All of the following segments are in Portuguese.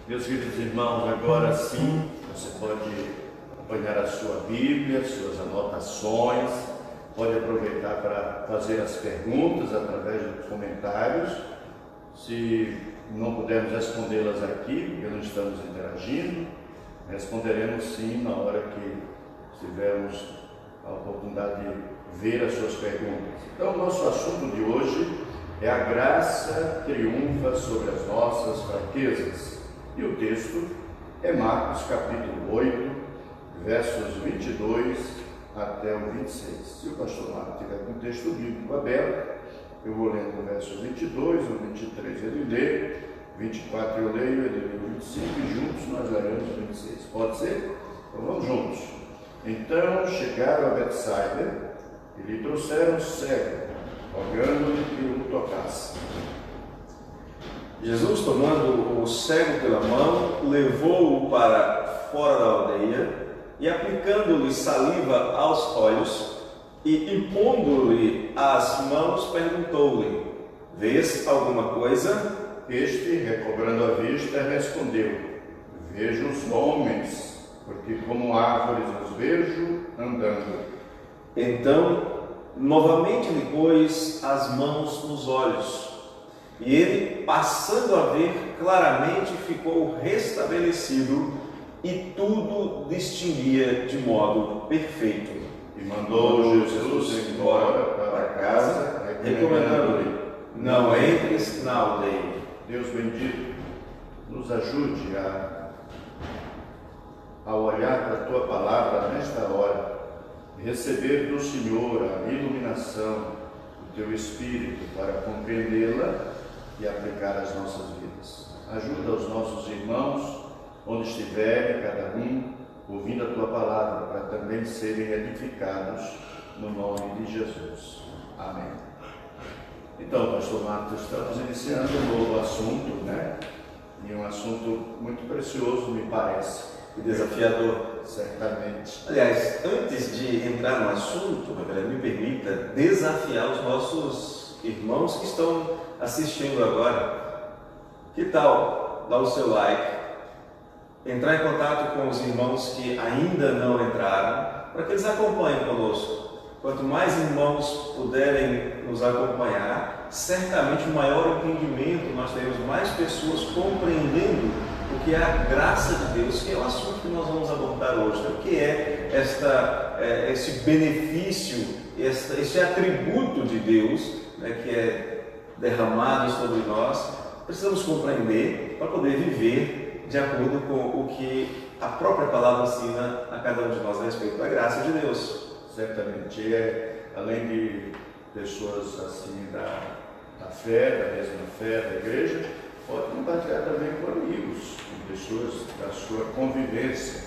Meus queridos irmãos, agora sim você pode acompanhar a sua Bíblia, suas anotações, pode aproveitar para fazer as perguntas através dos comentários. Se não pudermos respondê-las aqui, porque não estamos interagindo, responderemos sim na hora que tivermos a oportunidade de ver as suas perguntas. Então, o nosso assunto de hoje é a graça triunfa sobre as nossas fraquezas. E o texto é Marcos capítulo 8, versos 22 até o 26. Se o pastor Marcos tiver com o texto bíblico aberto, eu vou lendo o verso 22, o 23 ele lê, 24 eu leio, ele lê o 25 e juntos nós leremos o 26. Pode ser? Então vamos juntos. Então chegaram a Betsaida e lhe trouxeram o cego, rogando-lhe que o tocasse. Jesus, tomando o cego pela mão, levou-o para fora da aldeia e, aplicando-lhe saliva aos olhos e impondo-lhe as mãos, perguntou-lhe: vês alguma coisa? Este, recobrando a vista, respondeu: vejo os homens, porque como árvores os vejo andando. Então, novamente lhe pôs as mãos nos olhos. E ele, passando a ver claramente, ficou restabelecido e tudo distinguia de modo perfeito. E mandou Jesus embora para casa, recomendando-lhe: não entres na aldeia. Deus bendito, nos ajude a olhar para a Tua palavra nesta hora, receber do Senhor a iluminação do Teu Espírito para compreendê-la e aplicar às nossas vidas. Ajuda os nossos irmãos, onde estiverem, cada um, ouvindo a Tua palavra, para também serem edificados no nome de Jesus. Amém. Então, pastor Marcos, estamos iniciando um novo assunto, né? E um assunto muito precioso, me parece. E desafiador. Certamente. Aliás, antes de entrar no assunto, reverendo, me permita desafiar os nossos irmãos que estão assistindo agora. Que tal dar o seu like, entrar em contato com os irmãos que ainda não entraram, para que eles acompanhem conosco. Quanto mais irmãos puderem nos acompanhar, certamente maior entendimento nós teremos, mais pessoas compreendendo o que é a graça de Deus, que é o assunto que nós vamos abordar hoje. Então, o que é esse benefício, esse atributo de Deus, né, que é derramado sobre nós, precisamos compreender para poder viver de acordo com o que a própria palavra ensina a cada um de nós a respeito da graça de Deus. Certamente, além de pessoas assim da fé, da mesma fé da igreja, pode compartilhar também com amigos, com pessoas da sua convivência,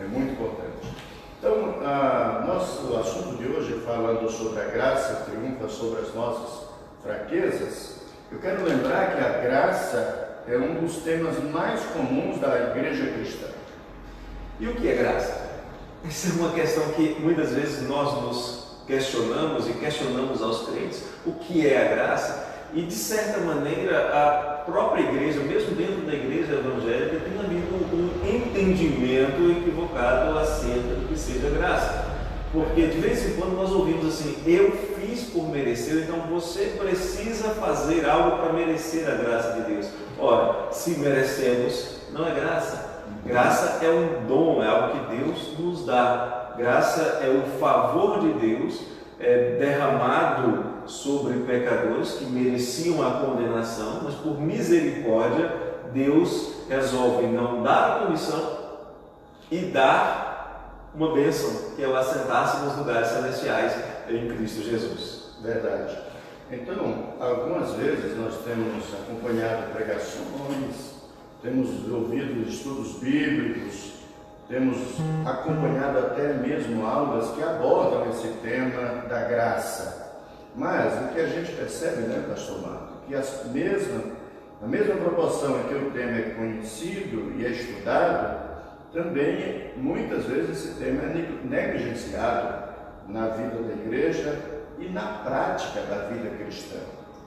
é muito importante. Então, nosso assunto de hoje, falando sobre a graça triunfa sobre as nossas fraquezas, eu quero lembrar que a graça é um dos temas mais comuns da igreja cristã. E o que é graça? Essa é uma questão que muitas vezes nós nos questionamos e questionamos aos crentes. O que é a graça? E de certa maneira a própria igreja, mesmo dentro da igreja evangélica, tem havido um entendimento equivocado acerca do que seja graça. Porque de vez em quando nós ouvimos assim: eu fiz por merecer, então você precisa fazer algo para merecer a graça de Deus. Ora, se merecemos, não é graça. Graça é um dom, é algo que Deus nos dá. Graça é o favor de Deus derramado sobre pecadores que mereciam a condenação, mas por misericórdia Deus resolve não dar a punição e dar uma bênção, que é o assentar-se nos lugares celestiais em Cristo Jesus. Verdade. Então, algumas vezes nós temos acompanhado pregações, temos ouvido estudos bíblicos, temos acompanhado até mesmo aulas que abordam esse tema da graça. Mas o que a gente percebe, né, pastor Marco, que na mesma proporção em que o tema é conhecido e é estudado, também muitas vezes esse tema é negligenciado na vida da igreja e na prática da vida cristã.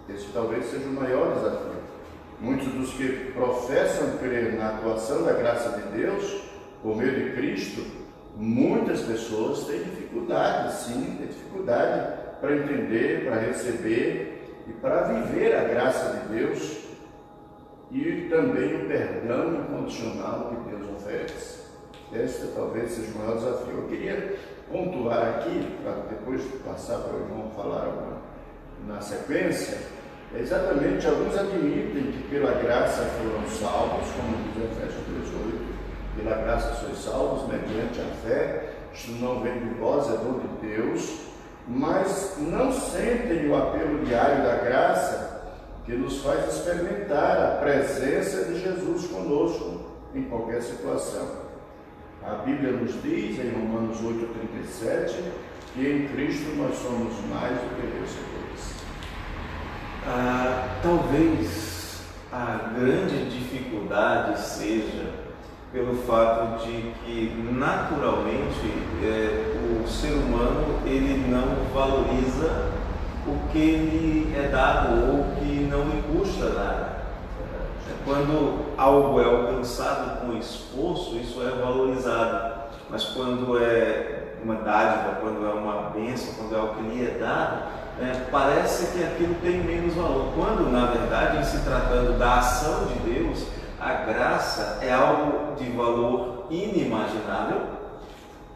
Esse talvez seja o maior desafio. Muitos dos que professam crer na atuação da graça de Deus, por meio de Cristo, muitas pessoas têm dificuldade, sim, têm dificuldade para entender, para receber e para viver a graça de Deus e também o perdão incondicional que Deus oferece. Este talvez seja o maior desafio. Eu queria pontuar aqui, para depois passar para o irmão falar na sequência, exatamente, alguns admitem que pela graça foram salvos, como diz Efésios 2:8, pela graça sois salvos mediante a fé, isto não vem de vós, é dom de Deus, mas não sentem o apelo diário da graça que nos faz experimentar a presença de Jesus conosco em qualquer situação. A Bíblia nos diz, em Romanos 8:37, que em Cristo nós somos mais do que vencedores. Talvez a grande dificuldade seja pelo fato de que naturalmente o ser humano ele não valoriza o que lhe é dado ou que não lhe custa nada. Quando algo é alcançado com esforço, isso é valorizado, mas quando é uma dádiva, quando é uma bênção, quando é algo que lhe é dado, parece que aquilo tem menos valor, quando na verdade, em se tratando da ação de Deus, a graça é algo de valor inimaginável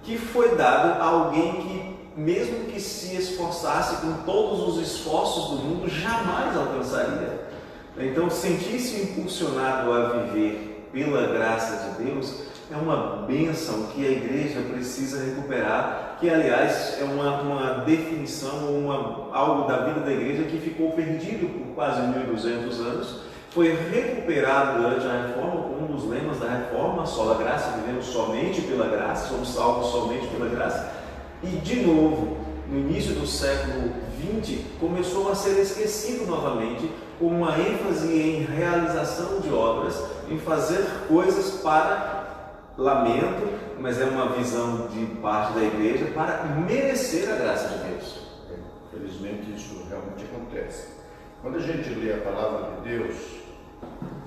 que foi dado a alguém que, mesmo que se esforçasse com todos os esforços do mundo, jamais alcançaria. Então, sentir-se impulsionado a viver pela graça de Deus é uma bênção que a igreja precisa recuperar, que aliás é uma definição, algo da vida da igreja que ficou perdido por quase 1200 anos, foi recuperado durante a reforma, como um dos lemas da reforma, sola graça, vivemos somente pela graça, somos salvos somente pela graça, e de novo, no início do século XX, começou a ser esquecido novamente, com uma ênfase em realização de obras, em fazer coisas para lamento, mas é uma visão de parte da igreja para merecer a graça de Deus. Felizmente isso realmente acontece. Quando a gente lê a palavra de Deus,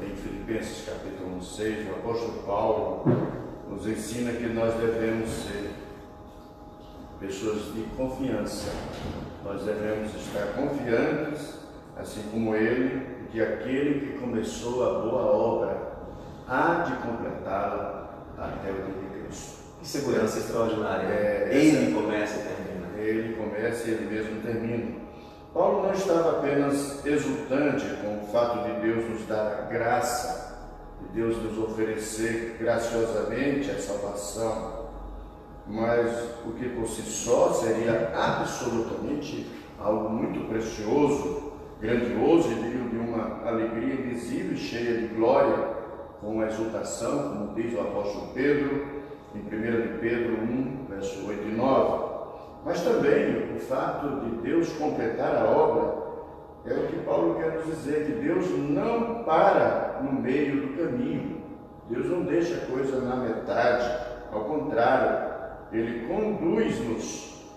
em Filipenses capítulo 6, o apóstolo Paulo nos ensina que nós devemos ser pessoas de confiança. Nós devemos estar confiantes, assim como ele, que aquele que começou a boa obra há de completá-la até o dia de Cristo. Que segurança extraordinária. Ele começa e termina. Ele começa e ele mesmo termina. Paulo não estava apenas exultante com o fato de Deus nos dar a graça, de Deus nos oferecer graciosamente a salvação, mas o que por si só seria absolutamente algo muito precioso, grandioso e de uma alegria invisível e cheia de glória, com a exultação, como diz o apóstolo Pedro, em 1 de Pedro 1, verso 8 e 9. Mas também o fato de Deus completar a obra é o que Paulo quer nos dizer, que Deus não para no meio do caminho, Deus não deixa a coisa na metade, ao contrário, Ele conduz-nos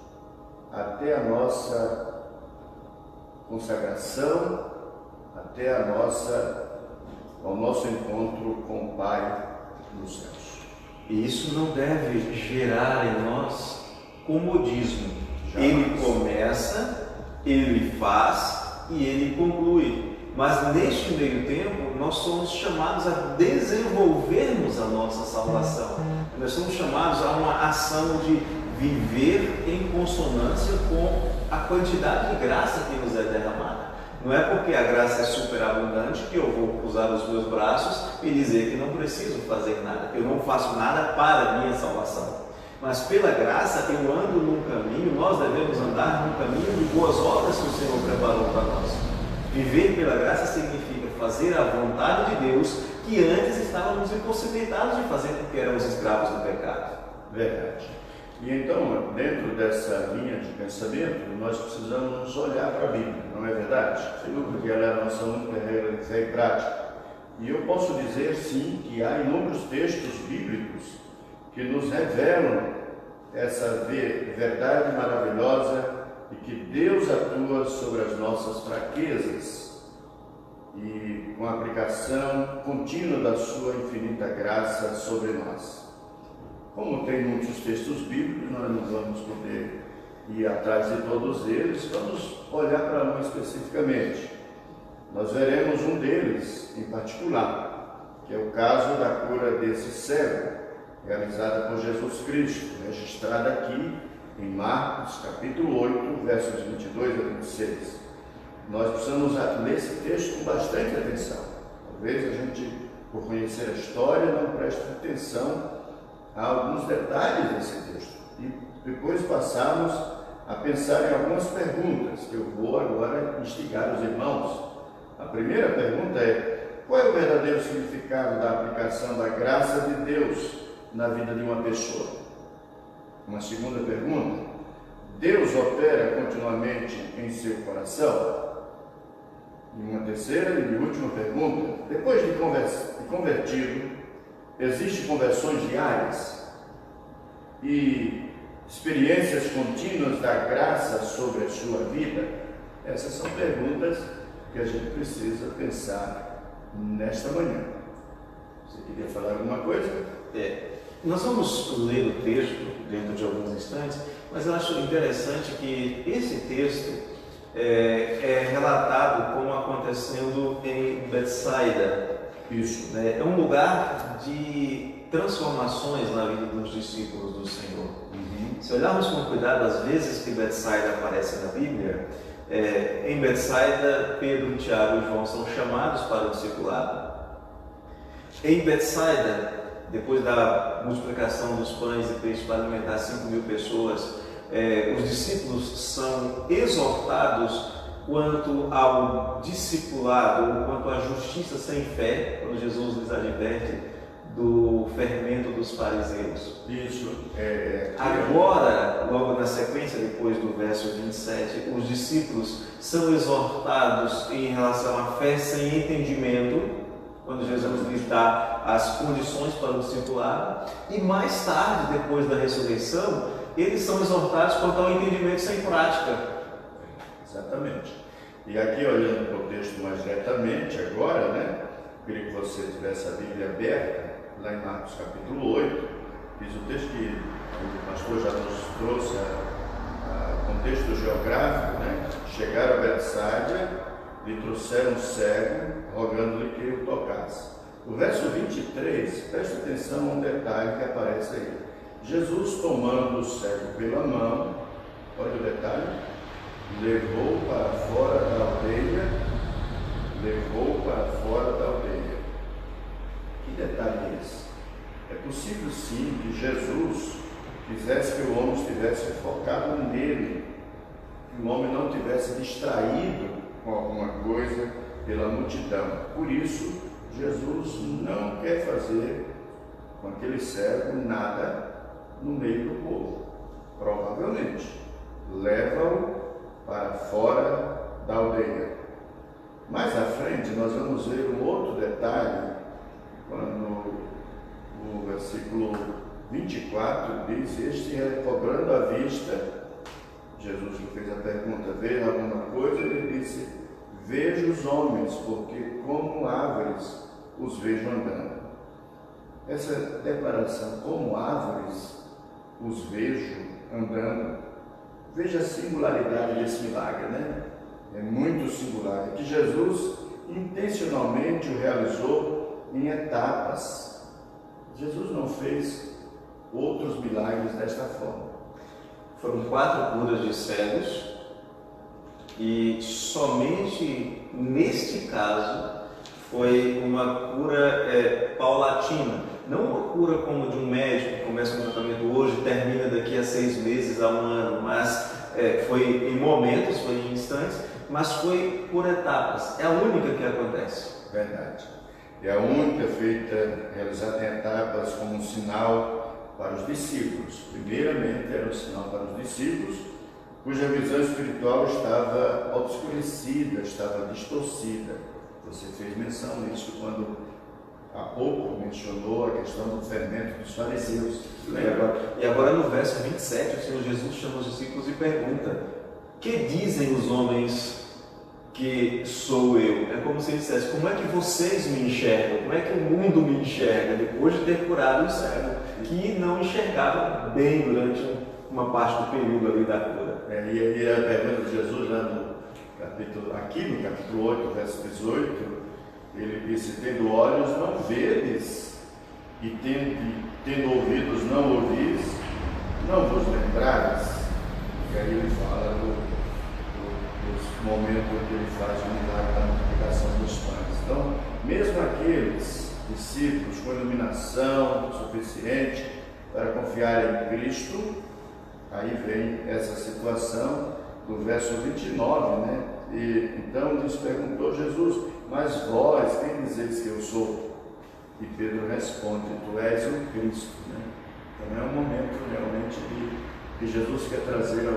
até a nossa consagração, até ao nosso encontro com o Pai nos céus. E isso não deve gerar em nós comodismo. Jamais. Ele começa, ele faz e ele conclui. Mas neste meio tempo, nós somos chamados a desenvolvermos a nossa salvação. Nós somos chamados a uma ação de viver em consonância com a quantidade de graça que nos é derramada. Não é porque a graça é superabundante que eu vou cruzar os meus braços e dizer que não preciso fazer nada, que eu não faço nada para a minha salvação. Mas pela graça eu ando num caminho, nós devemos andar num caminho de boas obras que o Senhor preparou para nós. Viver pela graça significa fazer a vontade de Deus que antes estávamos impossibilitados de fazer porque éramos escravos do pecado. Verdade. E então, dentro dessa linha de pensamento, nós precisamos olhar para a Bíblia, não é verdade? Porque ela é a nossa única regra de fé e prática. E eu posso dizer, sim, que há inúmeros textos bíblicos que nos revelam essa verdade maravilhosa de que Deus atua sobre as nossas fraquezas. e com a aplicação contínua da sua infinita graça sobre nós. Como tem muitos textos bíblicos, nós não vamos poder ir atrás de todos eles, vamos olhar para um especificamente. Nós veremos um deles em particular, que é o caso da cura desse cego, realizada por Jesus Cristo, registrada aqui em Marcos, capítulo 8, versos 22 a 26. Nós precisamos ler esse texto com bastante atenção. Talvez a gente, por conhecer a história, não preste atenção a alguns detalhes desse texto. E depois passarmos a pensar em algumas perguntas, que eu vou agora instigar os irmãos. A primeira pergunta é: qual é o verdadeiro significado da aplicação da graça de Deus na vida de uma pessoa? Uma segunda pergunta: Deus opera continuamente em seu coração? E uma terceira e última pergunta: depois de convertido, existem conversões diárias e experiências contínuas da graça sobre a sua vida? Essas são perguntas que a gente precisa pensar nesta manhã. Você queria falar alguma coisa? Nós vamos ler o texto dentro de alguns instantes, mas eu acho interessante que esse texto é relatado como acontecendo em Betsaida. Isso. É um lugar de transformações na vida dos discípulos do Senhor. Se olharmos com cuidado as vezes que Betsaida aparece na Bíblia, em Betsaida, Pedro, Tiago e João são chamados para o discipulado. Em Betsaida, depois da multiplicação dos pães e peixes para alimentar 5.000 pessoas, os discípulos são exortados quanto ao discipulado, quanto à justiça sem fé, quando Jesus lhes adverte do fermento dos fariseus. Isso. Agora, logo na sequência, depois do verso 27, os discípulos são exortados em relação à fé sem entendimento, quando Jesus lhes dá as condições para o discipulado, e mais tarde, depois da ressurreição, eles são exortados quanto ao entendimento sem prática. Exatamente. E aqui, olhando para o texto mais diretamente agora, né? Queria que você tivesse a Bíblia aberta, lá em Marcos capítulo 8, diz o texto que o pastor já nos trouxe o contexto geográfico, né? Chegaram a Betsaida, lhe trouxeram um cego, rogando-lhe que o tocasse. O verso 23, preste atenção a um detalhe que aparece aí. Jesus, tomando o cego pela mão, olha o detalhe, levou para fora da aldeia, Que detalhe é esse? É possível sim que Jesus quisesse que o homem estivesse focado nele, que o homem não tivesse distraído com alguma coisa pela multidão. Por isso, Jesus não quer fazer com aquele cego nada no meio do povo. Provavelmente, leva-o para fora da aldeia. Mais à frente, nós vamos ver um outro detalhe, quando o versículo 24 diz: este recobrando a vista, Jesus lhe fez a pergunta: vê alguma coisa? Ele disse: vejo os homens, porque como árvores os vejo andando. Essa declaração, como árvores os vejo andando, veja a singularidade desse milagre, né? É muito singular. É que Jesus intencionalmente o realizou em etapas. Jesus não fez outros milagres desta forma. Foram 4 curas de cegos e somente neste caso foi uma cura paulatina. Não uma cura como de um médico que começa um tratamento hoje e termina daqui a 6 meses a 1 ano, mas foi em momentos, foi em instantes, mas foi por etapas. É a única que acontece. Verdade. É a única realizada em etapas como um sinal para os discípulos. Primeiramente era um sinal para os discípulos, cuja visão espiritual estava obscurecida, estava distorcida. Você fez menção nisso quando há pouco mencionou a questão do fermento dos fariseus. E agora no verso 27, o Senhor Jesus chama os discípulos e pergunta: que dizem os homens que sou eu. É como se ele dissesse, como é que vocês me enxergam? Como é que o mundo me enxerga depois de ter curado o cego, que não enxergava bem durante uma parte do período ali da cura. E a pergunta de Jesus, lá no capítulo 8, verso 18, ele disse, tendo olhos não vedes, e tendo ouvidos não ouvis, não vos lembrares. E aí ele fala dos momentos em que ele faz o milagre da multiplicação dos pães. Então, mesmo aqueles discípulos com iluminação suficiente para confiar em Cristo, aí vem essa situação do verso 29, né? E então lhes perguntou Jesus, mas vós, quem dizeis que eu sou? E Pedro responde, tu és o Cristo, né? Então é um momento realmente que Jesus quer trazer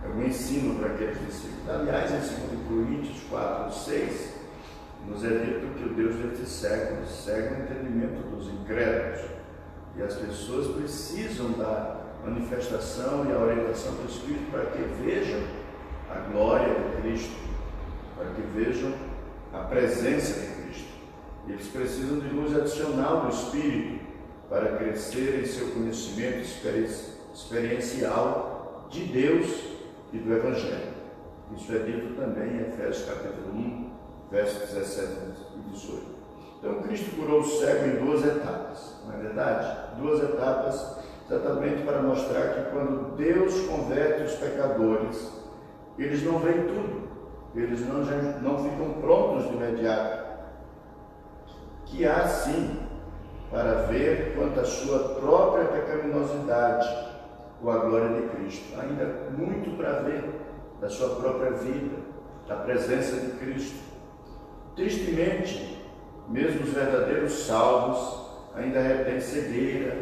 algum ensino para aqueles discípulos. Aliás, em 2 Coríntios 4, 6, nos é dito que o Deus destes séculos cega o entendimento dos incrédulos. E as pessoas precisam da manifestação e a orientação do Espírito para que vejam a glória de Cristo, para que vejam a presença de Cristo. E eles precisam de luz adicional do Espírito para crescer em seu conhecimento experiencial de Deus e do Evangelho. Isso é dito também em Efésios capítulo 1, versos 17 e 18. Então, Cristo curou o cego em 2 etapas, não é verdade? 2 etapas, exatamente para mostrar que quando Deus converte os pecadores, eles não veem tudo, eles não ficam prontos de imediato. Que há sim para ver quanto à sua própria pecaminosidade com a glória de Cristo. Ainda muito para ver da sua própria vida, da presença de Cristo. Tristemente, mesmo os verdadeiros salvos ainda retêm cegueira,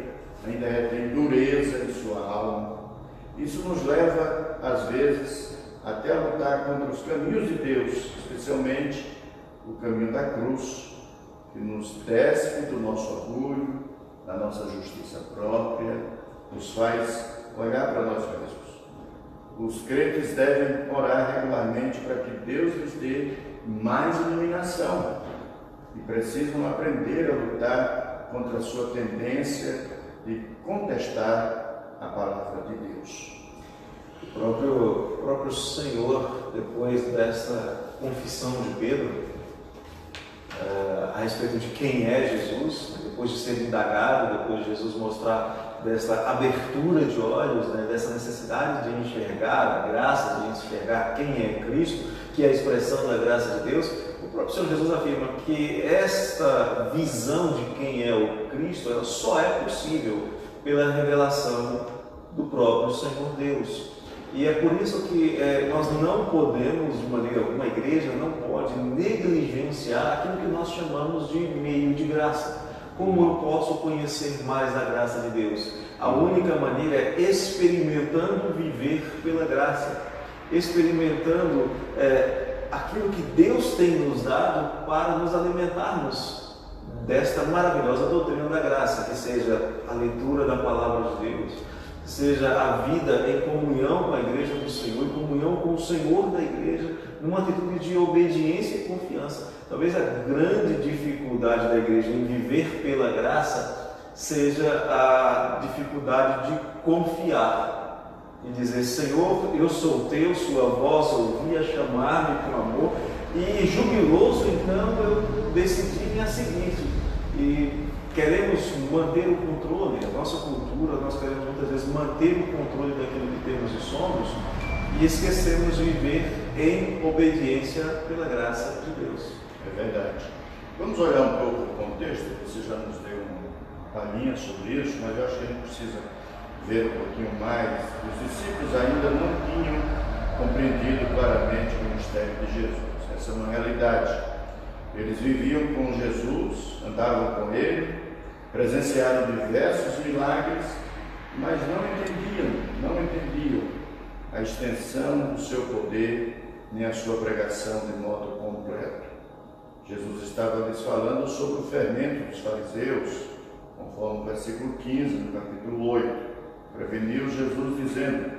ainda retêm dureza em sua alma. Isso nos leva, às vezes, até a lutar contra os caminhos de Deus, especialmente o caminho da cruz, que nos despe do nosso orgulho, da nossa justiça própria, nos faz olhar para nós mesmos. Os crentes devem orar regularmente para que Deus lhes dê mais iluminação e precisam aprender a lutar contra a sua tendência de contestar a palavra de Deus. O próprio Senhor, depois dessa confissão de Pedro, a respeito de quem é Jesus, depois de ser indagado, depois de Jesus mostrar dessa abertura de olhos, né, dessa necessidade de enxergar a graça, de enxergar quem é Cristo, que é a expressão da graça de Deus, o próprio Senhor Jesus afirma que esta visão de quem é o Cristo, ela só é possível pela revelação do próprio Senhor Deus. E é por isso que nós não podemos, de maneira alguma, a igreja não pode negligenciar aquilo que nós chamamos de meio de graça. Como eu posso conhecer mais da graça de Deus? A única maneira é experimentando viver pela graça, experimentando aquilo que Deus tem nos dado para nos alimentarmos desta maravilhosa doutrina da graça, que seja a leitura da palavra de Deus, seja a vida em comunhão com a igreja do Senhor, em comunhão com o Senhor da igreja, numa atitude de obediência e confiança. Talvez a grande dificuldade da igreja em viver pela graça seja a dificuldade de confiar e dizer: Senhor, eu sou teu, sua voz ouvi a chamar-me com amor, e jubiloso então eu decidi me a seguir. E queremos manter o controle, a nossa cultura, nós queremos muitas vezes manter o controle daquilo que temos e somos, e esquecemos de viver em obediência pela graça de Deus. É verdade. Vamos olhar um pouco o contexto, você já nos deu uma palhinha sobre isso, mas eu acho que a gente precisa ver um pouquinho mais. Os discípulos ainda não tinham compreendido claramente o ministério de Jesus. Essa é uma realidade. Eles viviam com Jesus, andavam com Ele, presenciaram diversos milagres, mas não entendiam a extensão do seu poder, nem a sua pregação de modo completo. Jesus estava lhes falando sobre o fermento dos fariseus, conforme o versículo 15, no capítulo 8. Preveniu Jesus dizendo: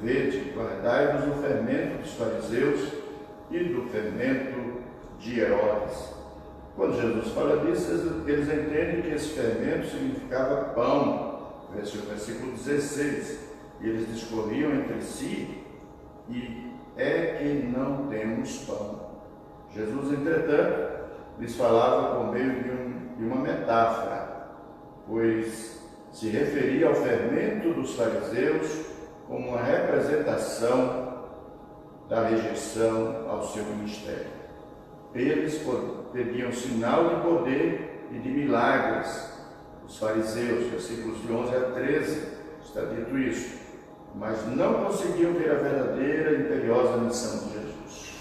vede, guardai-vos o fermento dos fariseus e do fermento de Herodes. Quando Jesus fala disso, eles entendem que esse fermento significava pão, versículo 16, e eles discorriam entre si, e é que não temos pão. Jesus, entretanto, lhes falava por meio de uma metáfora, pois se referia ao fermento dos fariseus como uma representação da rejeição ao seu ministério. Eles pediam sinal de poder e de milagres. Os fariseus, versículos de 11 a 13, está dito isso, mas não conseguiam ver a verdadeira e imperiosa missão de Jesus.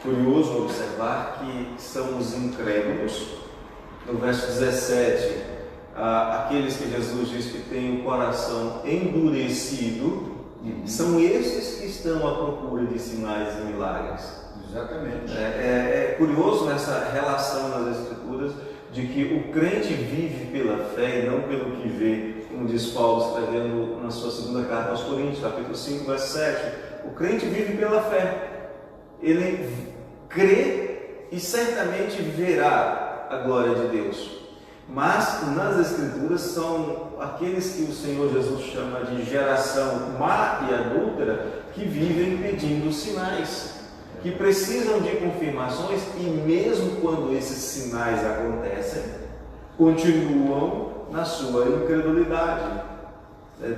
Curioso observar que são os incrédulos. No verso 17, aqueles que Jesus diz que têm o coração endurecido, são esses que estão à procura de sinais e milagres. Exatamente. É curioso nessa relação nas Escrituras de que o crente vive pela fé e não pelo que vê, como diz Paulo escrevendo na sua segunda carta aos Coríntios, capítulo 5, verso 7. O crente vive pela fé. Ele crê e certamente verá a glória de Deus. Mas nas Escrituras são aqueles que o Senhor Jesus chama de geração má e adúltera, que vivem pedindo sinais, que precisam de confirmações, e mesmo quando esses sinais acontecem, continuam na sua incredulidade.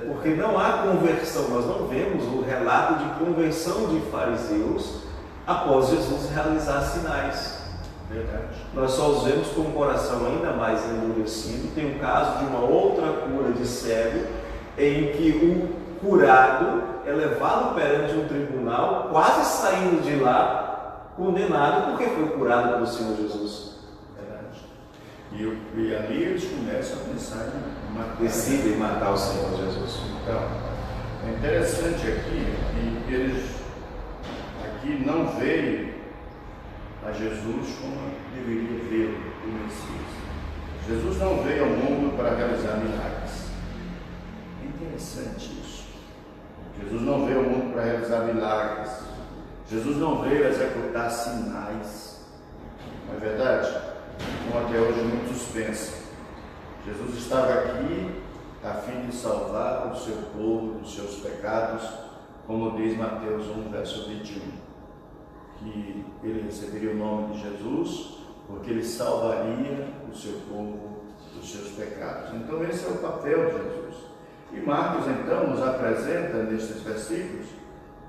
Porque não há conversão, nós não vemos o relato de conversão de fariseus após Jesus realizar sinais. Verdade. Nós só os vemos com o coração ainda mais endurecido. Tem um caso de uma outra cura de cego, em que o curado é levado perante um tribunal, quase saindo de lá, condenado, porque foi curado pelo Senhor Jesus. Verdade. E ali eles começam a pensar em matar. Decidem matar o Senhor Jesus. Então, é interessante aqui que eles aqui não veem a Jesus como deveria ver o Messias. Jesus não veio ao mundo para realizar milagres. É interessante isso. Jesus não veio ao mundo para realizar milagres. Jesus não veio executar sinais. Não é verdade? Como até hoje muitos pensam. Jesus estava aqui a fim de salvar o seu povo dos seus pecados, como diz Mateus 1, verso 21. Que ele receberia o nome de Jesus, porque ele salvaria o seu povo dos seus pecados. Então esse é o papel de Jesus. E Marcos então nos apresenta nestes versículos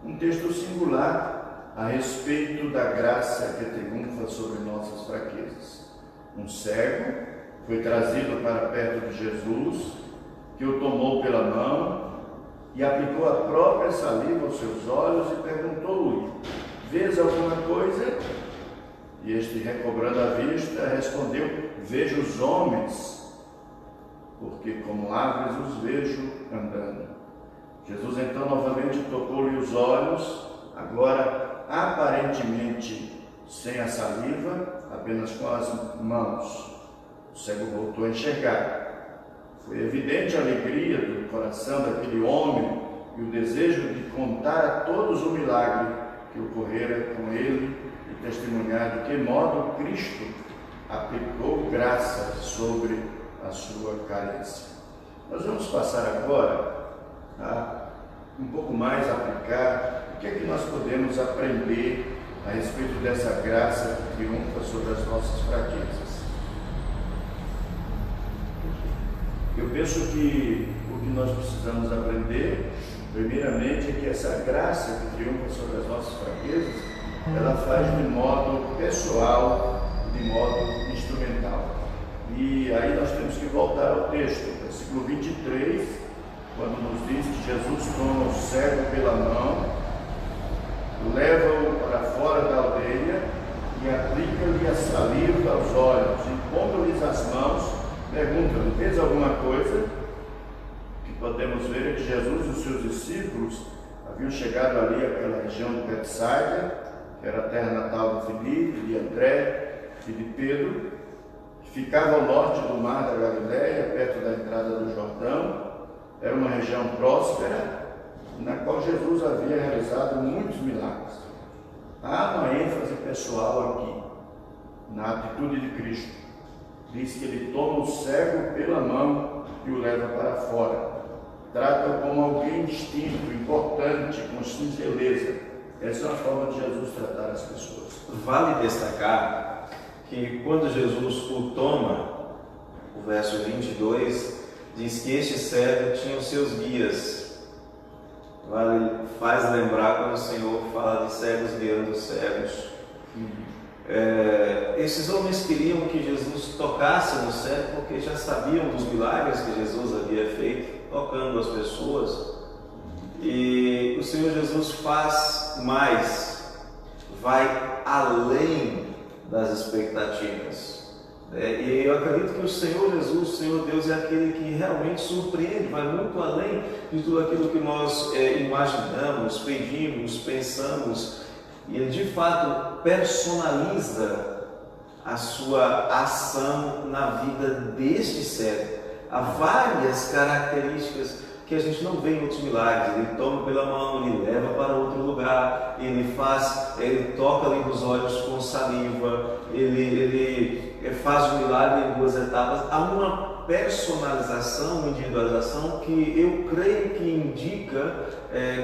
um texto singular a respeito da graça que triunfa sobre nossas fraquezas. Um cego foi trazido para perto de Jesus, que o tomou pela mão e aplicou a própria saliva aos seus olhos e perguntou-lhe: vês alguma coisa? E este, recobrando a vista, respondeu: vejo os homens, porque como árvores os vejo andando. Jesus então novamente tocou-lhe os olhos, agora aparentemente sem a saliva, apenas com as mãos. O cego voltou a enxergar. Foi evidente a alegria do coração daquele homem e o desejo de contar a todos o milagre que ocorrera com ele e testemunhar de que modo Cristo aplicou graça sobre a sua carência. Nós vamos passar agora a um pouco mais aplicar o que é que nós podemos aprender a respeito dessa graça que triunfa sobre as nossas fraquezas. Eu penso que o que nós precisamos aprender, primeiramente, é que essa graça que triunfa sobre as nossas fraquezas, ela faz de modo pessoal, de modo instrumental. E aí nós temos que voltar ao texto, versículo 23, quando nos diz que Jesus toma o cego pela mão, leva-o para fora da aldeia e aplica-lhe a saliva aos olhos, impondo-lhes as mãos, pergunta-lhe: vês alguma coisa? O que podemos ver é que Jesus e os seus discípulos haviam chegado ali àquela região de Betsaida, que era a terra natal de Filipe, de André e de Pedro, que ficava ao norte do mar da Galileia, perto da entrada do Jordão. Era uma região próspera, na qual Jesus havia realizado muitos milagres. Há uma ênfase pessoal aqui, na atitude de Cristo. Diz que ele toma o cego pela mão e o leva para fora. Trata-o como alguém distinto, importante, com singeleza. Essa é uma forma de Jesus tratar as pessoas. Vale destacar que quando Jesus o toma, o verso 22 diz que este cego tinha os seus guias. Faz lembrar quando o Senhor fala de cegos guiando cegos. Esses homens queriam que Jesus tocasse no cego porque já sabiam dos milagres que Jesus havia feito, tocando as pessoas. E o Senhor Jesus faz mais, vai além das expectativas. E eu acredito que o Senhor Jesus, o Senhor Deus, é aquele que realmente surpreende, vai muito além de tudo aquilo que nós imaginamos, pedimos, pensamos. E Ele de fato personaliza a sua ação na vida deste cego. Há várias características que a gente não vê em outros milagres. Ele toma pela mão, ele leva para outro lugar, ele toca ali nos olhos com saliva, ele faz o milagre em 2 etapas. Há uma personalização, uma individualização que eu creio que indica,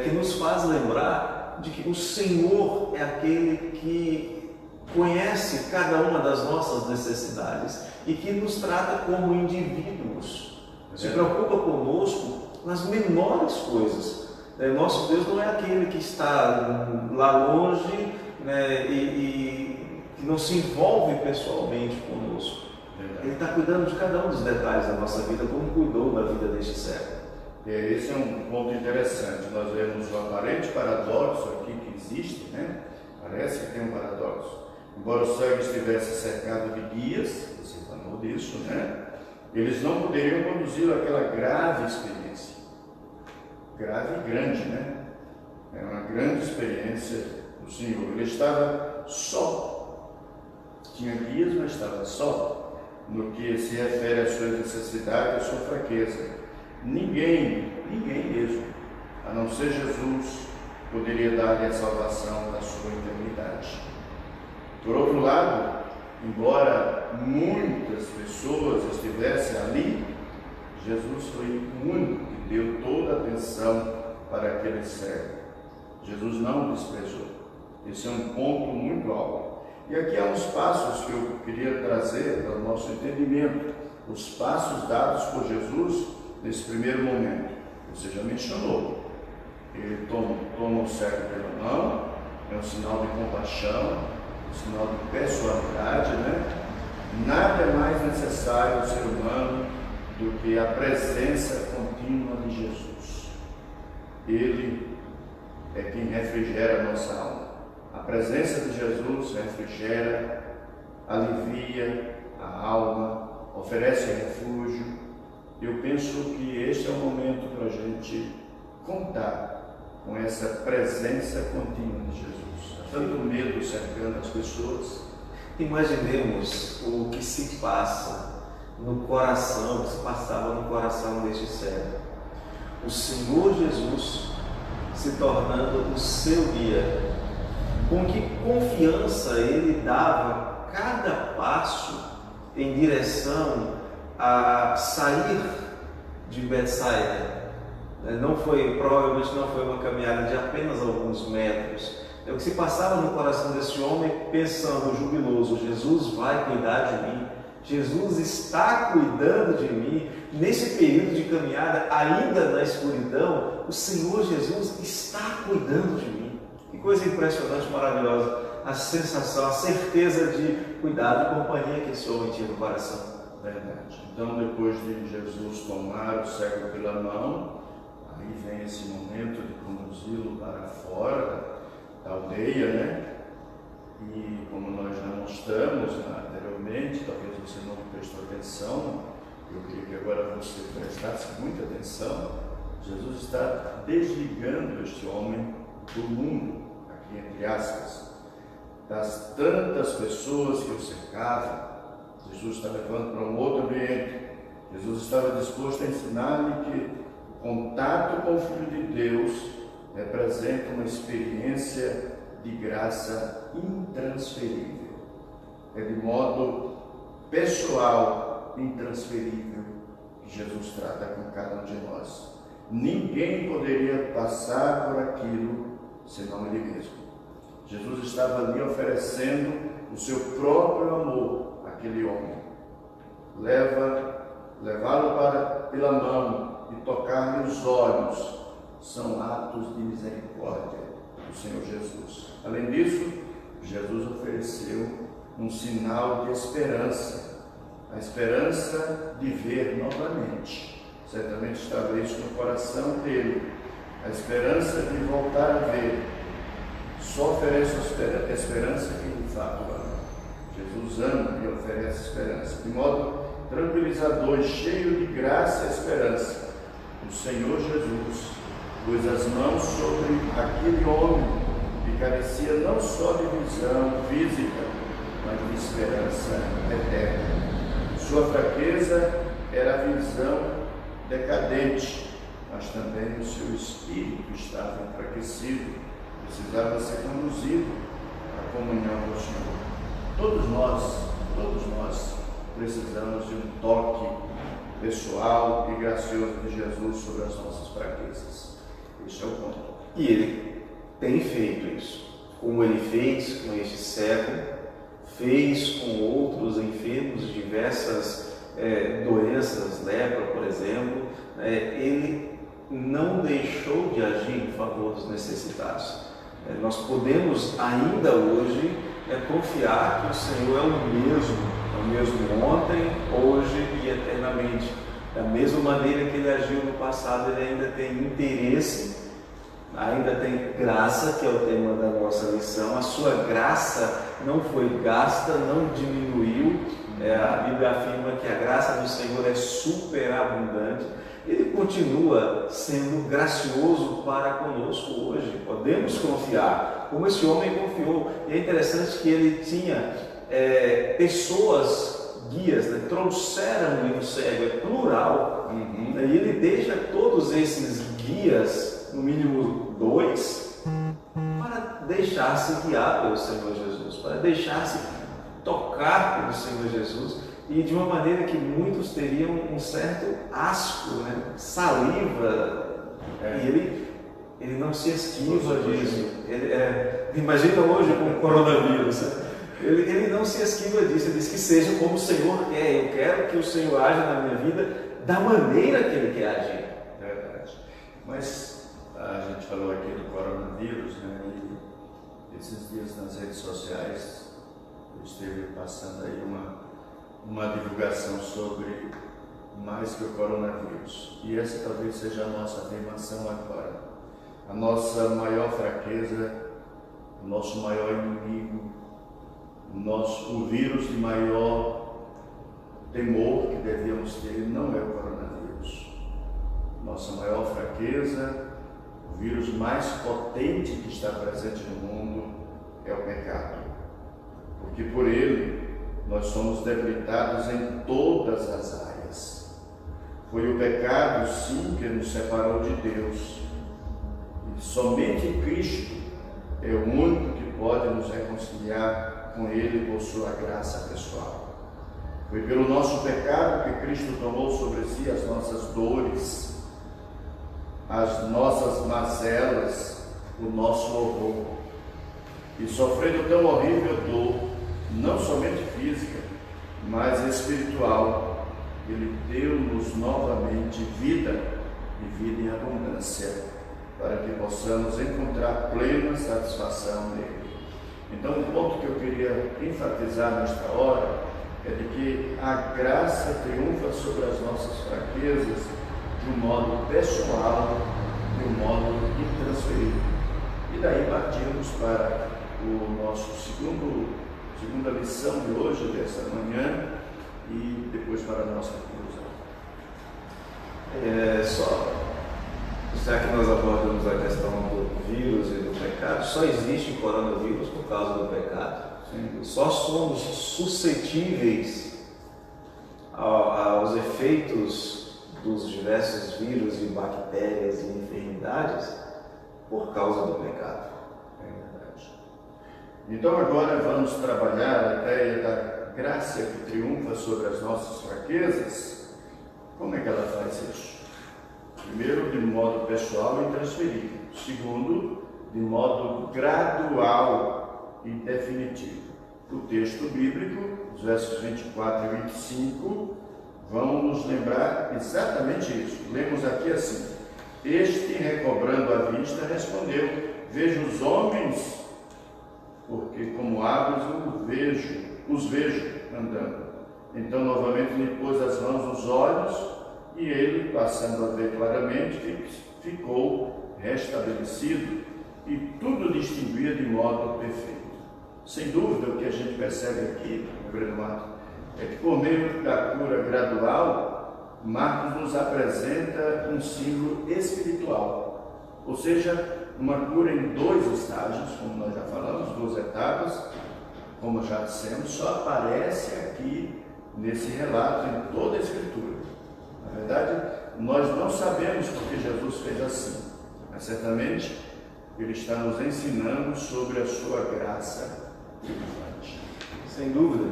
que nos faz lembrar de que o Senhor é aquele que conhece cada uma das nossas necessidades e que nos trata como indivíduos, se preocupa conosco nas menores coisas. Nosso Deus não é aquele que está lá longe, né, e que não se envolve pessoalmente conosco. Ele está cuidando de cada um dos detalhes da nossa vida, como cuidou da vida deste cego. Esse é um ponto interessante. Nós vemos o aparente paradoxo aqui que existe, né? Parece que tem um paradoxo. Embora o cego estivesse cercado de guias, você falou disso, né? Eles não poderiam conduzi-lo àquela grave experiência. Grave e grande, né? É uma grande experiência do Senhor. Ele estava só. Tinha guias, mas estava só. No que se refere às suas necessidades, à sua fraqueza. Ninguém mesmo, a não ser Jesus, poderia dar-lhe a salvação da sua eternidade. Por outro lado, embora muitas pessoas estivessem ali, Jesus foi o único que deu toda a atenção para aquele cego. Jesus não o desprezou. Esse é um ponto muito alto. E aqui há uns passos que eu queria trazer para o nosso entendimento. Os passos dados por Jesus nesse primeiro momento. Você já mencionou. Ele toma o cego pela mão, é um sinal de compaixão, um sinal de pessoalidade, né? Nada é mais necessário ao ser humano do que a presença contínua de Jesus. Ele é quem refrigera a nossa alma. A presença de Jesus refrigera, alivia a alma, oferece refúgio. Eu penso que este é o momento para a gente contar com essa presença contínua de Jesus. Há tanto medo cercando as pessoas. Imaginemos o que se passa no coração, o que se passava no coração deste cego. O Senhor Jesus se tornando o seu guia. Com que confiança ele dava cada passo em direção a sair de Betsaida. Provavelmente não foi uma caminhada de apenas alguns metros. É o que se passava no coração desse homem, pensando jubiloso: Jesus vai cuidar de mim, Jesus está cuidando de mim. Nesse período de caminhada, ainda na escuridão, o Senhor Jesus está cuidando de mim. Que coisa impressionante, maravilhosa, a sensação, a certeza de cuidado e companhia que esse homem tinha no coração. Verdade. Então, depois de Jesus tomar o cego pela mão, aí vem esse momento de conduzi-lo para fora da aldeia, né? E como nós já mostramos anteriormente, talvez você não prestou atenção, eu queria que agora você prestasse muita atenção. Jesus está desligando este homem do mundo, aqui entre aspas, das tantas pessoas que o cercavam. Jesus está levando para um outro ambiente. Jesus estava disposto a ensinar-lhe que o contato com o Filho de Deus representa uma experiência de graça intransferível. É de modo pessoal, intransferível, que Jesus trata com cada um de nós. Ninguém poderia passar por aquilo senão Ele mesmo. Jesus estava ali oferecendo o seu próprio amor àquele homem. Levá-lo pela mão e tocar-lhe os olhos são atos de misericórdia do Senhor Jesus. Além disso, Jesus ofereceu um sinal de esperança, a esperança de ver novamente. Certamente estava isso no coração dele, a esperança de voltar a ver. Só oferece a esperança quem de fato ama. Jesus ama e oferece esperança, de modo tranquilizador e cheio de graça e esperança. O Senhor Jesus pôs as mãos sobre aquele homem que carecia não só de visão física, mas de esperança eterna. Sua fraqueza era a visão decadente, mas também o seu espírito estava enfraquecido, precisava ser conduzido à comunhão com o Senhor. Todos nós precisamos de um toque pessoal e gracioso de Jesus sobre as nossas fraquezas. Esse é o ponto. E Ele tem feito isso, como Ele fez com este cego, fez com outros enfermos de diversas doenças, lepra, por exemplo. Ele não deixou de agir em favor dos necessitados. Nós podemos ainda hoje confiar que o Senhor é o mesmo ontem, hoje e eternamente. Da mesma maneira que Ele agiu no passado, Ele ainda tem interesse, ainda tem graça, que é o tema da nossa lição. A sua graça não foi gasta, não diminuiu. A Bíblia afirma que a graça do Senhor é superabundante. Ele continua sendo gracioso para conosco hoje. Podemos confiar, como esse homem confiou. E é interessante que ele tinha pessoas, guias, trouxeram-lhe o cego, é plural. E ele deixa todos esses guias, no mínimo 2, para deixar-se guiar pelo Senhor Jesus, para deixar-se tocar pelo Senhor Jesus. E de uma maneira que muitos teriam um certo asco, saliva. E ele não se esquiva disso. Imagina hoje com o coronavírus. Ele não se esquiva disso. Ele diz que seja como o Senhor quer. Eu quero que o Senhor haja na minha vida da maneira que Ele quer agir. Verdade. Mas a gente falou aqui do coronavírus, e esses dias nas redes sociais esteve passando aí uma divulgação sobre mais que o coronavírus. E essa talvez seja a nossa afirmação agora. A nossa maior fraqueza, o nosso maior inimigo, o vírus de maior temor que devíamos ter não é o coronavírus. Nossa maior fraqueza, o vírus mais potente que está presente no mundo é o pecado. Porque por ele nós somos debilitados em todas as áreas. Foi o pecado, sim, que nos separou de Deus. E somente Cristo é o único que pode nos reconciliar com Ele por sua graça pessoal. Foi pelo nosso pecado que Cristo tomou sobre si as nossas dores, as nossas mazelas, o nosso horror. E sofrendo tão horrível dor, não somente física, mas espiritual, Ele deu-nos novamente vida, e vida em abundância, para que possamos encontrar plena satisfação nele. Então, o ponto que eu queria enfatizar nesta hora é de que a graça triunfa sobre as nossas fraquezas de um modo pessoal, de um modo intransferível. E daí partimos para o nosso segunda lição de hoje, dessa manhã, e depois para a nossa conclusão. Já que nós abordamos a questão do vírus e do pecado, só existe coronavírus por causa do pecado. Sim. Só somos suscetíveis aos efeitos dos diversos vírus e bactérias e enfermidades por causa do pecado. É verdade. Então agora vamos trabalhar a ideia da graça que triunfa sobre as nossas fraquezas. Como é que ela faz isso? Primeiro, de modo pessoal e transferível. Segundo, de modo gradual e definitivo. O texto bíblico, os versos 24 e 25, vão nos lembrar exatamente isso. Lemos aqui assim: Este, recobrando a vista, respondeu: Vejo os homens, porque como aves os vejo andando. Então novamente lhe pôs as mãos nos olhos, e ele, passando a ver claramente, ficou restabelecido, e tudo distinguia de modo perfeito. Sem dúvida, o que a gente percebe aqui, no Mato, é que por meio da cura gradual, Marcos nos apresenta um símbolo espiritual, ou seja, uma cura em 2 estágios, como nós já falamos, 2 etapas, como já dissemos, só aparece aqui nesse relato em toda a Escritura. Na verdade, nós não sabemos porque Jesus fez assim, mas certamente Ele está nos ensinando sobre a sua graça triunfante. Sem dúvida.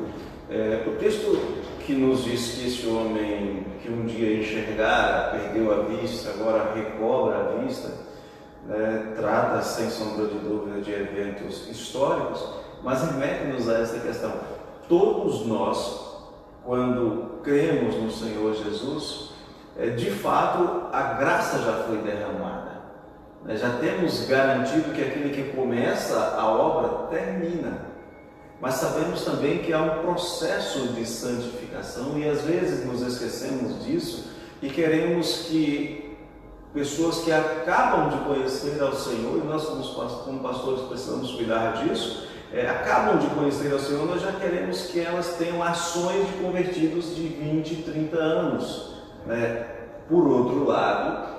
O texto que nos diz que esse homem que um dia enxergara, perdeu a vista, agora recobra a vista, trata sem sombra de dúvida de eventos históricos, mas remete-nos a essa questão. Todos nós, quando cremos no Senhor Jesus, de fato a graça já foi derramada. Já temos garantido que aquele que começa a obra termina. Mas sabemos também que há um processo de santificação e às vezes nos esquecemos disso e queremos que pessoas que acabam de conhecer ao Senhor, e nós como pastores precisamos cuidar disso, acabam de conhecer ao Senhor, nós já queremos que elas tenham ações de convertidos de 20, 30 anos. Por outro lado,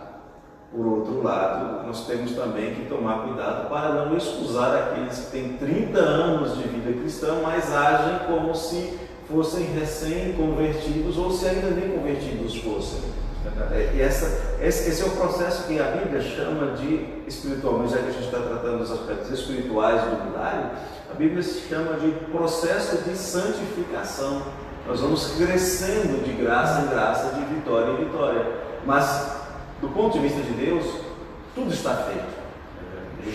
nós temos também que tomar cuidado para não excusar aqueles que têm 30 anos de vida cristã, mas agem como se fossem recém-convertidos ou se ainda nem convertidos fossem. Esse é o processo que a Bíblia chama de espiritualmente, já que a gente está tratando dos aspectos espirituais do milagre, a Bíblia se chama de processo de santificação. Nós vamos crescendo de graça em graça, de vitória em vitória. Mas, do ponto de vista de Deus, tudo está feito.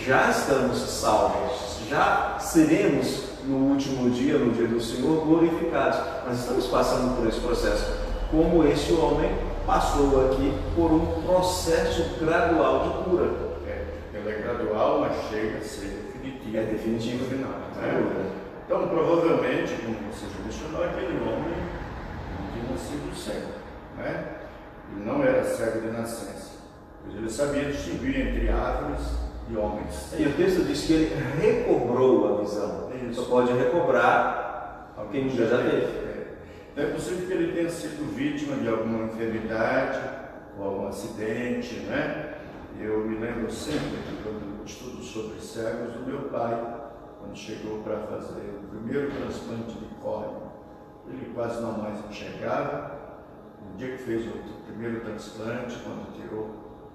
Já estamos salvos, já seremos no último dia, no dia do Senhor, glorificados. Mas estamos passando por esse processo, como este homem passou aqui por um processo gradual de cura. Ela é gradual, mas chega a ser definitiva. É definitivo final. Então, provavelmente, como você já mencionou, aquele homem não tinha nascido cego, Ele não era cego de nascença, pois ele sabia distinguir entre árvores e homens. E o texto diz que ele recobrou a visão. Isso. Só pode recobrar quem já teve. É possível que ele tenha sido vítima de alguma enfermidade ou algum acidente, Eu me lembro sempre, quando estudo sobre cegos, do meu pai, quando chegou para fazer o primeiro transplante de córnea. Ele quase não mais enxergava. No dia que fez o primeiro transplante, quando tirou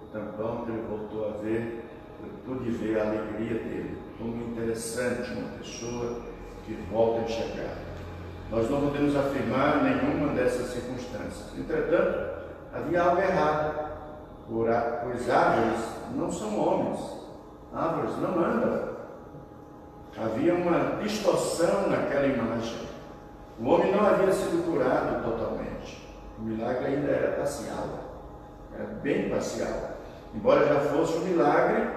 o tampão, ele voltou a ver, eu pude ver a alegria dele. Como interessante uma pessoa que volta a enxergar. Nós não podemos afirmar nenhuma dessas circunstâncias. Entretanto, havia algo errado, pois árvores não são homens, árvores não andam. Havia uma distorção naquela imagem. O homem não havia sido curado totalmente. O milagre ainda era parcial, era bem parcial. Embora já fosse um milagre,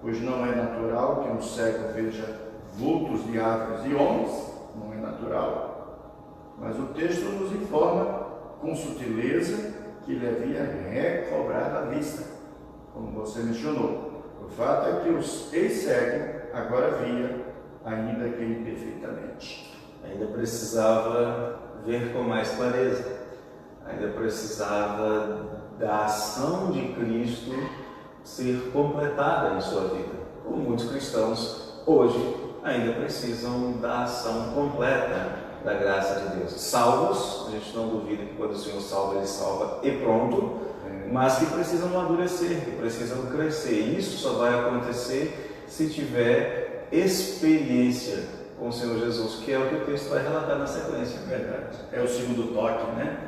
pois não é natural que um cego veja vultos de árvores e homens, não é natural. Mas o texto nos informa com sutileza que ele havia recobrado a vista, como você mencionou. O fato é que o ex-cego agora via, ainda que imperfeitamente. Ainda precisava ver com mais clareza, ainda precisava da ação de Cristo ser completada em sua vida. Como muitos cristãos hoje ainda precisam da ação completa da graça de Deus. Salvos, a gente não duvida que quando o Senhor salva, Ele salva e pronto, mas que precisam amadurecer, que precisam crescer. E isso só vai acontecer se tiver experiência com o Senhor Jesus, que é o que o texto vai relatar na sequência. Verdade. É o segundo toque, né?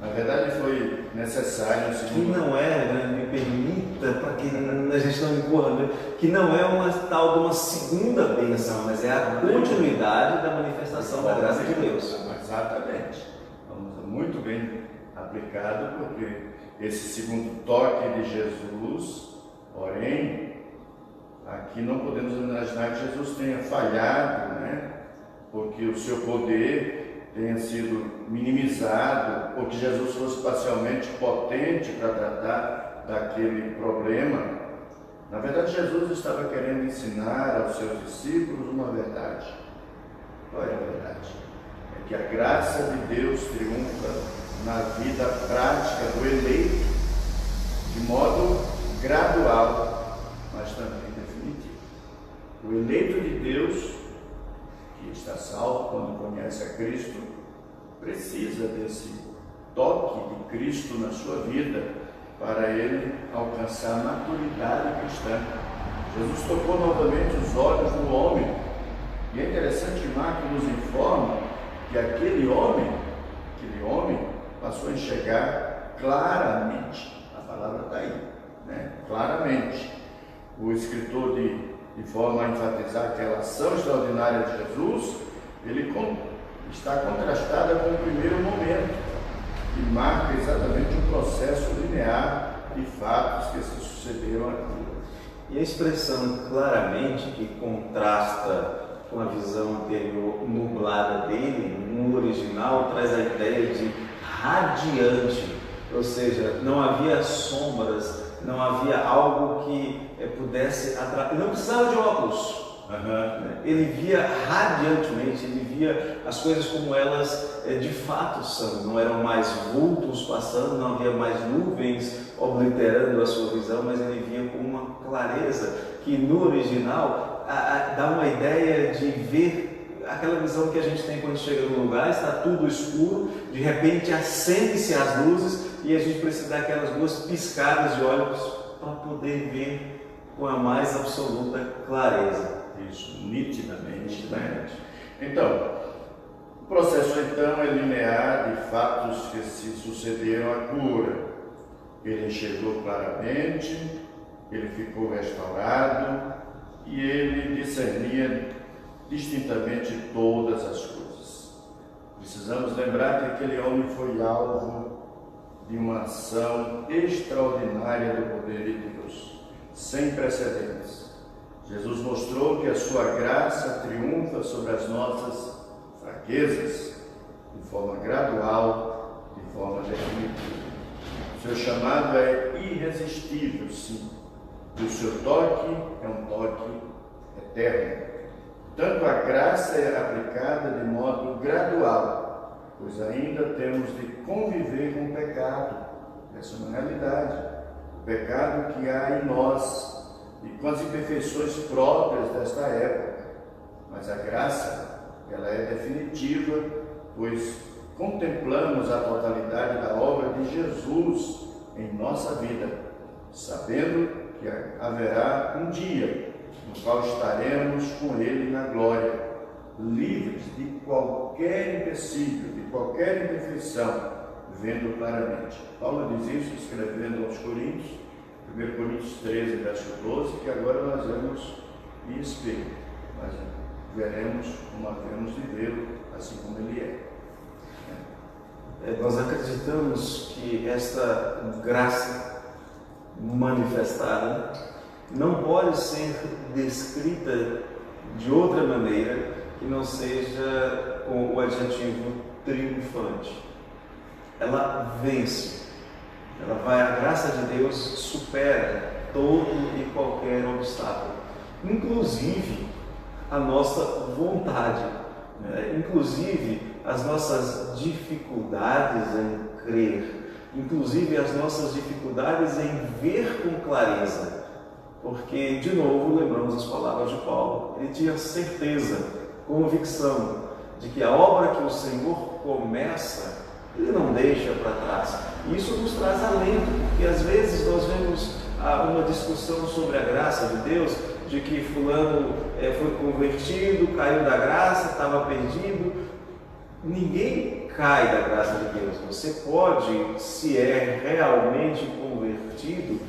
Na verdade foi necessário o Que segundo. não é, né, me permita, para que a gente não incorra, né, que não é uma tal de uma segunda bênção, mas é a continuidade da manifestação da graça de Deus. Exatamente. Vamos, muito bem aplicado, porque esse segundo toque de Jesus, porém, aqui não podemos imaginar que Jesus tenha falhado, né? Porque o seu poder tenha sido minimizado, ou que Jesus fosse parcialmente potente para tratar daquele problema. Na verdade, Jesus estava querendo ensinar aos seus discípulos uma verdade. Qual é a verdade? É que a graça de Deus triunfa na vida prática do eleito, de modo gradual, mas também definitivo. O eleito de Deus, que está salvo quando conhece a Cristo, precisa desse toque de Cristo na sua vida para ele alcançar a maturidade cristã. Jesus tocou novamente os olhos do homem, e é interessante que Marcos nos informa que aquele homem passou a enxergar claramente. A palavra está aí, né? Claramente. O escritor, de forma a enfatizar aquela ação extraordinária de Jesus, ele está contrastada com o primeiro momento, que marca exatamente um processo linear de fatos que se sucederam aqui. E a expressão claramente, que contrasta com a visão anterior nublada dele, no original traz a ideia de radiante, ou seja, não havia sombras, não havia algo que pudesse atrapalhar, não precisava de óculos. Ele via radiantemente, ele via as coisas como elas de fato são. Não eram mais vultos passando, não havia mais nuvens obliterando a sua visão, mas ele via com uma clareza que no original dá uma ideia de ver aquela visão que a gente tem quando chega num lugar, está tudo escuro, de repente acende-se as luzes e a gente precisa dar aquelas duas piscadas de olhos para poder ver com a mais absoluta clareza. Isso, nitidamente, né? Então, o processo então é linear de fatos que se sucederam à cura. Ele enxergou claramente, ele ficou restaurado e ele discernia distintamente todas as coisas. Precisamos lembrar que aquele homem foi alvo de uma ação extraordinária do poder de Deus, sem precedentes. Jesus mostrou que a sua graça triunfa sobre as nossas fraquezas de forma gradual, de forma definitiva. O seu chamado é irresistível, sim, e o seu toque é um toque eterno. Tanto a graça é aplicada de modo gradual, pois ainda temos de conviver com o pecado. Essa é uma realidade. O pecado que há em nós, e com as imperfeições próprias desta época. Mas a graça, ela é definitiva, pois contemplamos a totalidade da obra de Jesus em nossa vida, sabendo que haverá um dia no qual estaremos com Ele na glória, livres de qualquer empecilho, de qualquer imperfeição, vendo claramente. Paulo diz isso escrevendo aos Coríntios, 1 Coríntios 13, verso 12, que agora nós vemos em espelho, mas veremos como havemos de vê-lo, assim como ele é. Nós acreditamos que esta graça manifestada não pode ser descrita de outra maneira que não seja com o adjetivo triunfante. Ela vence. A graça de Deus supera todo e qualquer obstáculo, inclusive a nossa vontade, inclusive as nossas dificuldades em crer, inclusive as nossas dificuldades em ver com clareza, porque, de novo, lembramos as palavras de Paulo, ele tinha certeza, convicção, de que a obra que o Senhor começa, ele não deixa para trás. E isso nos traz alento, porque às vezes nós vemos uma discussão sobre a graça de Deus de que fulano foi convertido, caiu da graça, estava perdido. Ninguém cai da graça de Deus. Você pode, se é realmente convertido,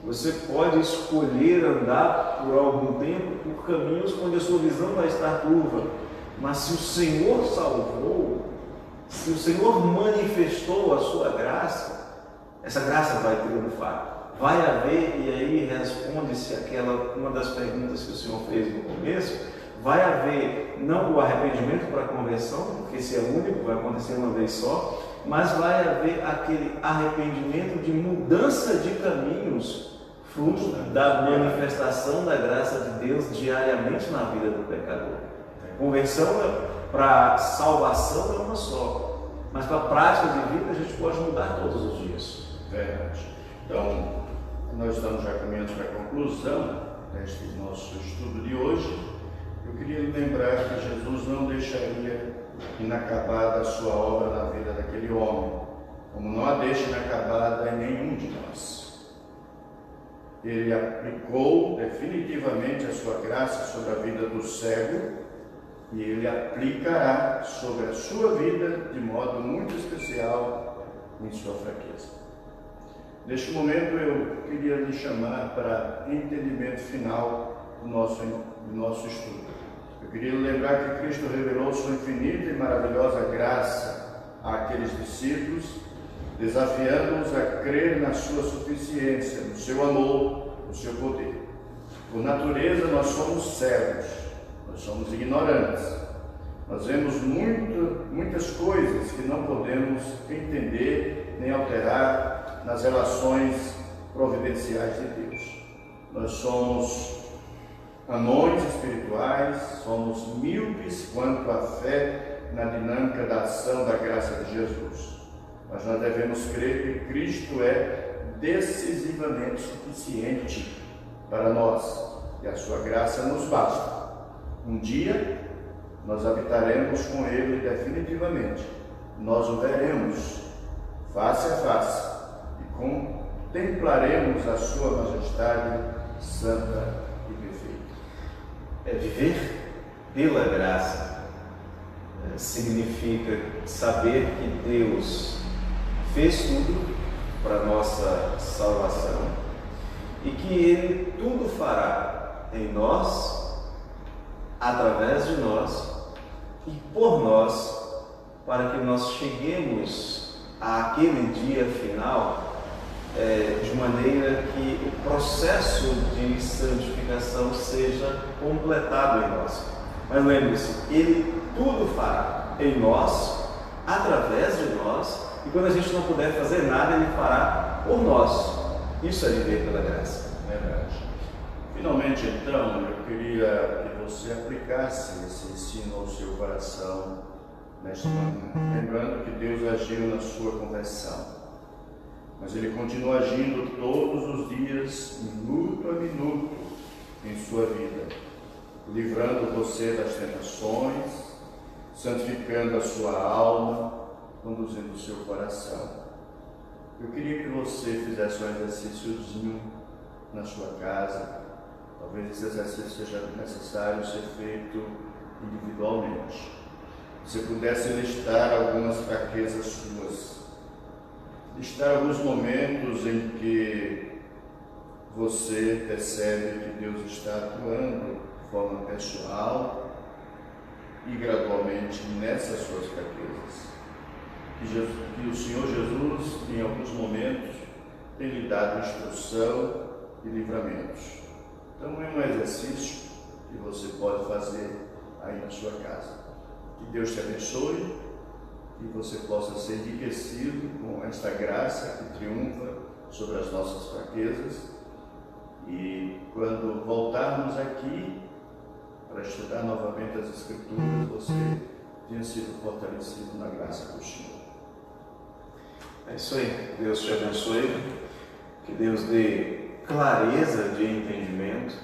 você pode escolher andar por algum tempo por caminhos onde a sua visão vai estar turva. Mas se o Senhor salvou, se o Senhor manifestou a sua graça, essa graça vai triunfar. Vai haver, e aí responde-se uma das perguntas que o Senhor fez no começo, vai haver não o arrependimento para a conversão, porque esse é único, vai acontecer uma vez só, mas vai haver aquele arrependimento de mudança de caminhos, fruto da manifestação da graça de Deus diariamente na vida do pecador. Conversão para salvação é uma só, mas para a prática de vida a gente pode mudar todos os dias. Verdade. Então, nós estamos já caminhando para a conclusão deste nosso estudo de hoje. Eu queria lembrar que Jesus não deixaria inacabada a sua obra na vida daquele homem, como não a deixa inacabada em nenhum de nós. Ele aplicou definitivamente a sua graça sobre a vida do cego e ele aplicará sobre a sua vida de modo muito especial em sua fraqueza. Neste momento eu queria lhe chamar para entendimento final do nosso estudo. Eu queria lembrar que Cristo revelou sua infinita e maravilhosa graça àqueles discípulos, desafiando-os a crer na sua suficiência, no seu amor, no seu poder. Por natureza nós somos cegos, nós somos ignorantes. Nós vemos muitas coisas que não podemos entender nem alterar nas relações providenciais de Deus. Nós somos anões espirituais, somos míopes quanto à fé na dinâmica da ação da graça de Jesus. Mas nós devemos crer que Cristo é decisivamente suficiente para nós e a sua graça nos basta. Um dia nós habitaremos com Ele definitivamente. Nós o veremos face a face e contemplaremos a sua majestade santa e perfeita. Viver pela graça significa saber que Deus fez tudo para nossa salvação e que Ele tudo fará em nós, através de nós e por nós, para que nós cheguemos àquele dia final de maneira que o processo de santificação seja completado em nós. Mas lembre-se, Ele tudo fará em nós, através de nós, e quando a gente não puder fazer nada, Ele fará por nós. Isso é viver pela graça. Verdade. Finalmente, então, eu queria que você aplicasse esse ensino ao seu coração nesta manhã, lembrando que Deus agiu na sua conversão. Mas Ele continua agindo todos os dias, minuto a minuto, em sua vida, livrando você das tentações, santificando a sua alma, conduzindo o seu coração. Eu queria que você fizesse um exercíciozinho na sua casa. Talvez esse exercício seja necessário ser feito individualmente. Você pudesse listar algumas fraquezas suas, listar alguns momentos em que você percebe que Deus está atuando de forma pessoal e gradualmente nessas suas fraquezas. Que o Senhor Jesus, em alguns momentos, tem lhe dado instrução e livramentos. Então é um exercício que você pode fazer aí na sua casa. Que Deus te abençoe e você possa ser enriquecido com esta graça que triunfa sobre as nossas fraquezas. E quando voltarmos aqui para estudar novamente as Escrituras, você tenha sido fortalecido na graça do Senhor. É isso aí. Deus te abençoe. Que Deus dê clareza de entendimento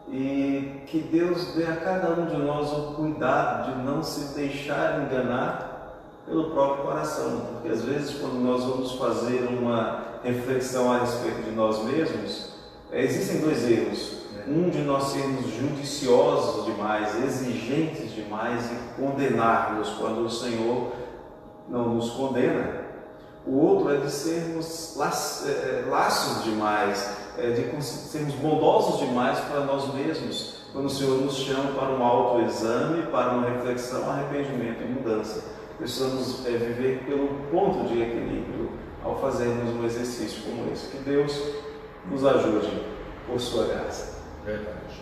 e que Deus dê a cada um de nós o cuidado de não se deixar enganar pelo próprio coração, porque às vezes quando nós vamos fazer uma reflexão a respeito de nós mesmos, existem dois erros. Um de nós sermos judiciosos demais, exigentes demais e condenarmos quando o Senhor não nos condena. O outro é de sermos laços demais, de sermos bondosos demais para nós mesmos, quando o Senhor nos chama para um autoexame, para uma reflexão, arrependimento e mudança. Precisamos viver pelo ponto de equilíbrio ao fazermos um exercício como esse. Que Deus nos ajude por sua graça. Verdade.